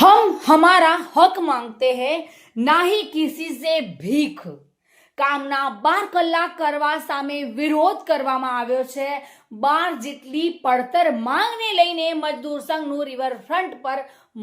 हम हमारा हक मांगते हैं, ना ही किसी से भीખ। કામના 12 કલાક કરવા સામે વિરોધ કરવામાં આવ્યો છે। 12 જેટલી પડતર માંગને લઈને મજદૂર સંઘનું રિવરફ્રન્ટ પર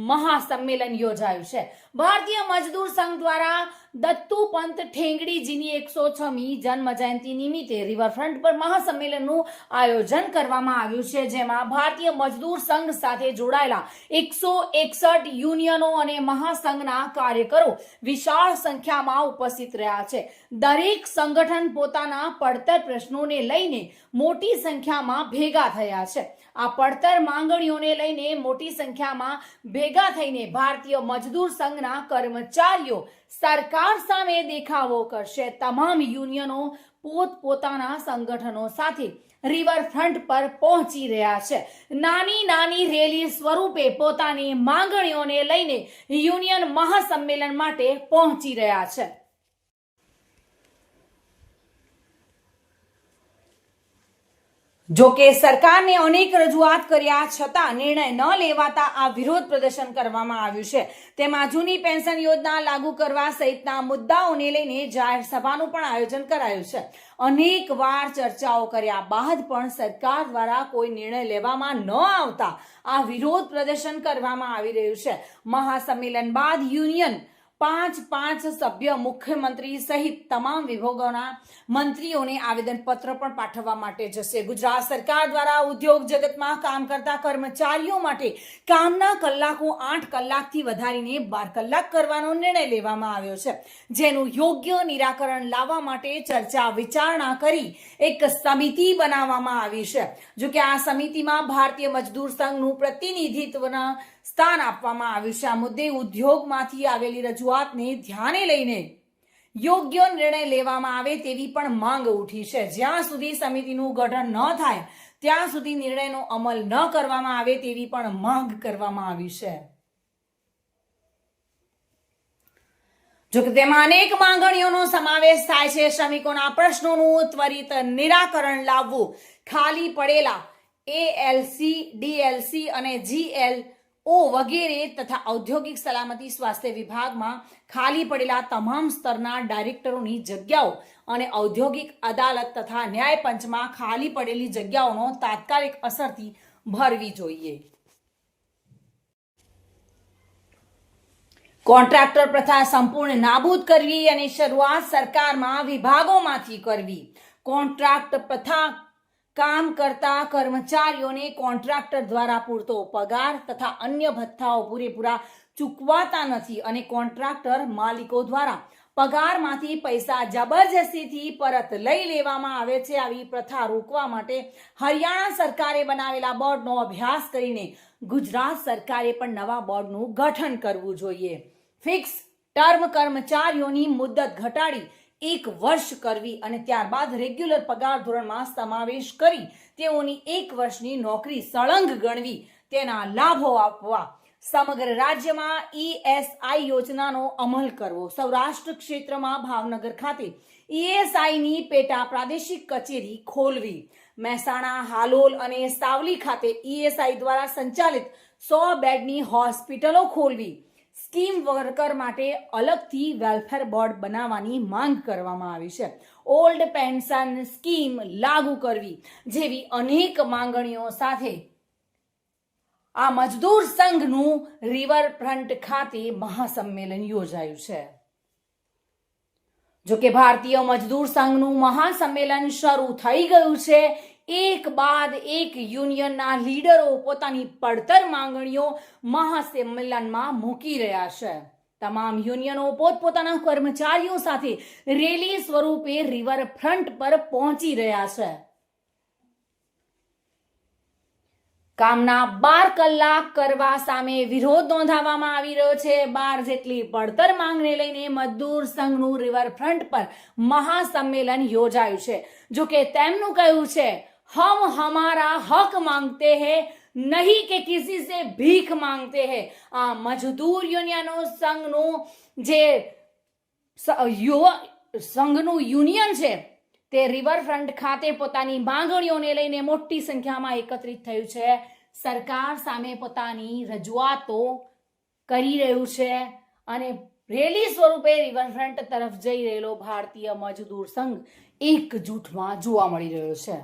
મહાસંમેલન યોજાયું છે। ભારતીય મજદૂર સંઘ દ્વારા દત્તુપંત ઠેંગડીજીની 106મી જન્મ જયંતિ નિમિત્તે રિવરફ્રન્ટ પર મહાસંમેલનનું આયોજન કરવામાં આવ્યું છે, જેમાં ભારતીય મજદૂર સંઘ સાથે જોડાયેલા 161 યુનિયનો અને મહાસંઘના કાર્યકરો વિશાળ સંખ્યામાં ઉપસ્થિત રહ્યા છે। દરેક સંગઠન પોતાના પડતર પ્રશ્નોને લઈને મોટી સંખ્યામાં ભેગા થયા છે। આ પડતર માંગણીઓને લઈને મોટી સંખ્યામાં ભેગા થઈને ભારતીય મજદૂર સંઘના કર્મચારીઓ સરકાર સામે દેખાવો કરશે। તમામ યુનિયનો પોતપોતાના સંગઠનો સાથે રિવરફ્રન્ટ પર પહોંચી રહ્યા છે। નાની નાની રેલી સ્વરૂપે પોતાની માંગણીઓને લઈને યુનિયન મહાસંમેલન માટે પહોંચી રહ્યા છે। જો કે સરકારને અનેક રજૂઆત કર્યા છતાં નિર્ણય ન લેવાતા આ વિરોધ પ્રદર્શન કરવામાં આવ્યું છે। તેમાં જૂની પેન્શન યોજના લાગુ કરવા સહિતના મુદ્દાઓને લઈને જાહેર સભાનું પણ આયોજન કરાયું છે। અનેક વાર ચર્ચાઓ કર્યા બાદ પણ સરકાર દ્વારા કોઈ નિર્ણય લેવામાં ન આવતા આ વિરોધ પ્રદર્શન કરવામાં આવી રહ્યું છે। મહાસંમેલન બાદ યુનિયન 5 સભ્ય મુખ્યમંત્રી સહિત તમામ વિભાગોના મંત્રીઓને આવેદનપત્ર પણ પાઠવવા માટે જશે। ગુજરાત સરકાર દ્વારા ઉદ્યોગ જગતમાં કામ કરતા કર્મચારીઓ માટે કામના કલાકો 8 કલાકથી વધારીને 12 કલાક કરવાનો નિર્ણય લેવામાં આવ્યો છે, જેનું યોગ્ય નિરાકરણ લાવવા માટે ચર્ચા વિચારણા કરી એક સમિતિ બનાવવામાં આવી છે। જો કે આ સમિતિમાં ભારતીય મજદૂર સંઘનું પ્રતિનિધિત્વના સ્થાન આપવામાં આવ્યું છે। આ મુદ્દે ઉદ્યોગમાંથી આવેલી રજૂઆતને ધ્યાને લઈને યોગ્ય નિર્ણય લેવામાં આવે તેવી પણ માંગ ઉઠી છે। જ્યાં સુધી સમિતિનું ગઠન ન થાય ત્યાં સુધી નિર્ણયનો અમલ ન કરવામાં આવે તેવી પણ માંગ કરવામાં આવી છે। જોકે તેમાં અનેક માંગણીઓનો સમાવેશ થાય છે। શ્રમિકોના પ્રશ્નોનું ત્વરિત નિરાકરણ લાવવું, ખાલી પડેલા એએલસી, ડીએલસી અને જીએલઓ વગેરે તથા ઔદ્યોગિક સલામતી સ્વાસ્થ્ય વિભાગમાં ખાલી પડેલા તમામ સ્તરના ડાયરેક્ટરોની જગ્યાઓ અને ઔદ્યોગિક અદાલત તથા ન્યાય પંચમાં ખાલી પડેલી જગ્યાઓનો તાત્કાલિક અસરથી ભરવી જોઈએ। કોન્ટ્રાક્ટર પ્રથા સંપૂર્ણ નાબૂદ કરવી અને શરૂઆત સરકારમાં વિભાગોમાંથી કરવી। કોન્ટ્રાક્ટ પ્રથા કામ કરતા કર્મચારીઓને કોન્ટ્રાક્ટર દ્વારા પૂરતો પગાર તથા અન્ય ભથ્થાઓ પૂરેપૂરા ચૂકવાતા નથી અને કોન્ટ્રાક્ટર માલિકો દ્વારા પગારમાંથી પૈસા જબરજસ્તીથી પરત લઈ લેવામાં આવે છે। આવી પ્રથા રોકવા માટે હરિયાણા સરકારે બનાવેલા બોર્ડનો અભ્યાસ કરીને ગુજરાત સરકારે પણ નવા બોર્ડનું ગઠન કરવું જોઈએ। ફિક્સ ટર્મ કર્મચારીઓની મુદત ઘટાડી 1 વર્ષ કરવી અને ત્યારબાદ રેગ્યુલર પગાર ધોરણમાં સમાવેશ કરી તેઓની 1 વર્ષની નોકરી સળંગ ગણવી, તેના લાભો આપવા। સમગ્ર રાજ્યમાં ઈએસઆઈ યોજનાનો અમલ કરવો। સૌરાષ્ટ્ર ક્ષેત્રમાં ભાવનગર ખાતે ઈએસઆઈની પેટા પ્રાદેશિક કચેરી ખોલવી। મહેસાણા, હાલોલ અને સાવલી ખાતે ઈએસઆઈ દ્વારા સંચાલિત 100 બેડની હોસ્પિટલો ખોલવી। સ્કીમ વર્કર માટે અલગથી વેલફેર બોર્ડ બનાવવાની માંગ કરવામાં આવી છે। ઓલ્ડ પેન્શન સ્કીમ લાગુ કરવી જેવી અનેક માંગણીઓ સાથે આ મજદૂર સંઘનું રિવરફ્રન્ટ ખાતે મહાસંમેલન યોજાયું છે। જો કે ભારતીય મજદૂર સંઘનું મહાસંમેલન શરૂ થઈ ગયું છે। એક બાદ એક યુનિયનના લીડરો પોતાની પડતર માંગણીઓ મહાસંમેલનમાં મૂકી રહ્યા છે। તમામ યુનિયનો પોતપોતાના કર્મચારીઓ સાથે રેલી સ્વરૂપે રિવરફ્રન્ટ પર પહોંચી રહ્યા છે। કામના 12 કલાક કરવા સામે વિરોધ નોંધાવવામાં આવી રહ્યો છે। 12 જેટલી પડતર માંગને લઈને મજદૂર સંઘનું રિવરફ્રન્ટ પર મહાસંમેલન યોજાયું છે। જો કે તેમનું કહેવું છે, हम हमारा हक मांगते हैं, नहीं कि किसी से भीख मांगते हैं। आ मजदूर युनियनो संघનું જે સંઘનું યુનિયન છે તે રિવરફ્રન્ટ ખાતે પોતાની માંગણીઓને લઈને મોટી સંખ્યામાં એકત્રિત થયું છે। સરકાર સામે પોતાની રજૂઆતો કરી રહ્યું છે અને રેલી સ્વરૂપે રિવરફ્રન્ટ તરફ જઈ રહેલો ભારતીય મજદૂર સંઘ એકજૂથમાં જોવા મળી રહ્યો છે.